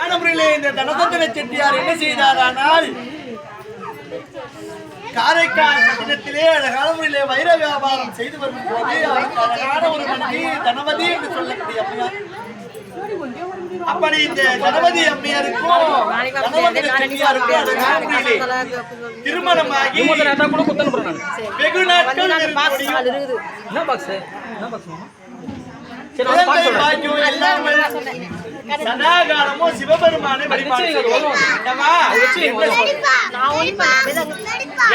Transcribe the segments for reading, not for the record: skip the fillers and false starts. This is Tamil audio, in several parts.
அழகானவர்களே, இந்த தனதந்திர செட்டியார் என்ன செய்தார்? ஆனால் காரைக்கால் பட்டணத்திலே அழகான முறையிலே வைர வியாபாரம் செய்து வரும் போது அழகான ஒரு மனைவி தனவதி என்று சொல்லக்கூடிய அம்மையார். அப்படி இந்த கணபதி அம்மையாருக்கும் திருமணமாகி வெகு நாட்கள் சதாகாலமும் சிவபெருமானை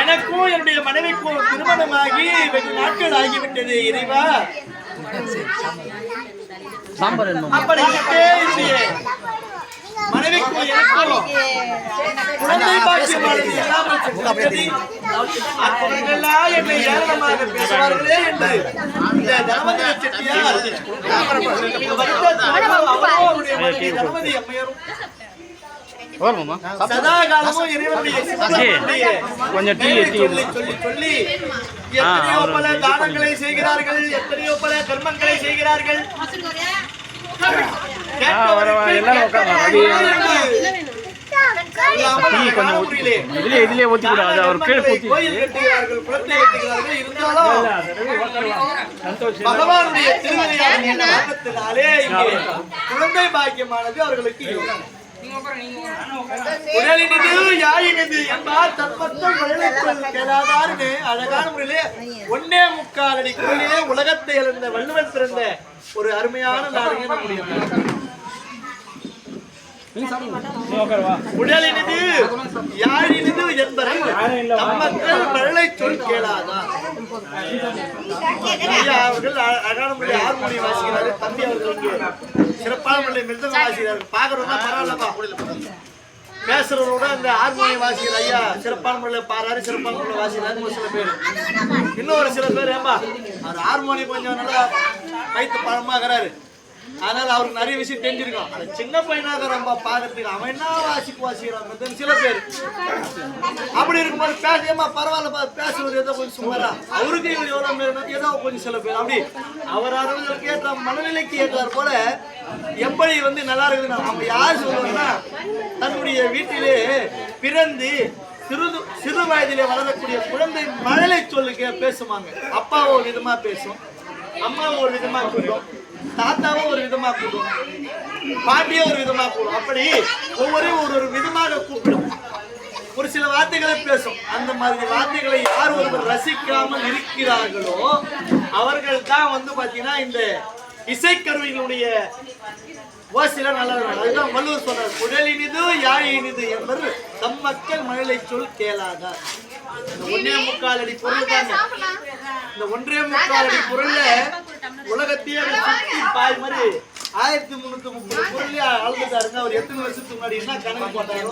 எனக்கும் என்னுடைய மனைவிக்கும் திருமணமாகி வெகு நாட்கள் ஆகிவிட்டது. இறைவா, மனைவிக்கும் எனக்கும் குழந்தை பாக்கியமானது என்னை ஏளனமாக பேசுவார்களே என்று இந்த தனவந்திர செட்டியார் தனவதி அம்மையாரும் சதாகாலமும் இறைவனுடைய சொல்லி எத்தனையோ பல தானங்களை செய்கிறார்கள், எத்தனையோ பல கர்மங்களை செய்கிறார்கள். பகவானுடைய திருவிளையாடலே குழந்தை பாக்கியமானது அவர்களுக்கு அழகான முறையிலே 1.25 அடி குரலிலே உலகத்தை இழந்த வள்ளுவன் பிறந்த ஒரு அருமையான நாடுங்க நம்முடைய உடலினது யாழினது என்பதை மக்கள் மழலை சொல் கேளாதா. அவர்கள் அழகான முறையில் ஹார்மோனி வாசிக்கிறார்கள். தம்பி அவர்கள் இங்கே சிறப்பான முறையில் மிருதங்க வாசிக்கிறார்கள். பார்க்கறவங்க பரவாயில்லப்பா, பேசுறவரோட அந்த ஹார்மோனி வாசிக்கிற ஐயா சிறப்பான முறையில் பாடுறாரு, சிறப்பான முறையில் வாசிக்கிறாரு. ஒரு சில பேர் இன்னும் ஒரு சில பேர் ஏம்பா அவர் ஹார்மோனி கொஞ்சம் நல்லா கைத்து பழமாகிறாரு, அதனால அவருக்கு நிறைய விஷயம் தெரிஞ்சிருக்கும். அது சின்ன பையனாக ரொம்ப பாக்குறதுக்கு அவன் என்ன வாசிக்கிறான் சில பேர். அப்படி இருக்கும்போது பேசமா பரவாயில்ல பேசுறது ஏதோ கொஞ்சம் சுமாரா அவருக்கு எவ்வளவு ஏதோ கொஞ்சம் சில பேர் அப்படி அவர் அவர்களுக்கு ஏற்ற மனநிலைக்கு ஏற்றார் போல எப்படி நல்லா இருக்குதுன்னா அவங்க யார் சொல்லுவாங்கன்னா தன்னுடைய வீட்டிலே பிறந்து சிறு வயதிலே வளரக்கூடிய குழந்தை மழலை சொல்லுக்கு பேசுவாங்க. அப்பாவை ஒரு விதமா பேசும், அம்மாவை ஒரு விதமா கூடும், தாத்தாவும் ஒரு விதமா கூடும், பாட்டியை ஒரு விதமா கூடும். அப்படி ஒவ்வொரு விதமாக கூப்பிடும். ஒரு சில வார்த்தைகளை பேசும். அந்த மாதிரி வார்த்தைகளை யார் ஒருவர் ரசிக்காமல் இருக்கிறார்களோ அவர்கள் தான் பாத்தீங்கன்னா இந்த இசைக்கருவிகளுடைய ஓசில நல்லா. அதுதான் வள்ளுவர் சொல்றார், குடலினிது யாழினிது என்பது தம் மக்கள் மழலை சொல் கேளாதார். இந்த 1.25 அடி பொருள் தாங்க. இந்த 1.25 அடி பொருள்ல உலகத்தையே சுத்தி பாய் மாதிரி 1330 பொருளையா அளந்துட்டாருங்க. அவர் எத்தனை வருஷத்துக்கு முன்னாடி என்ன கணக்கு போட்டாரு?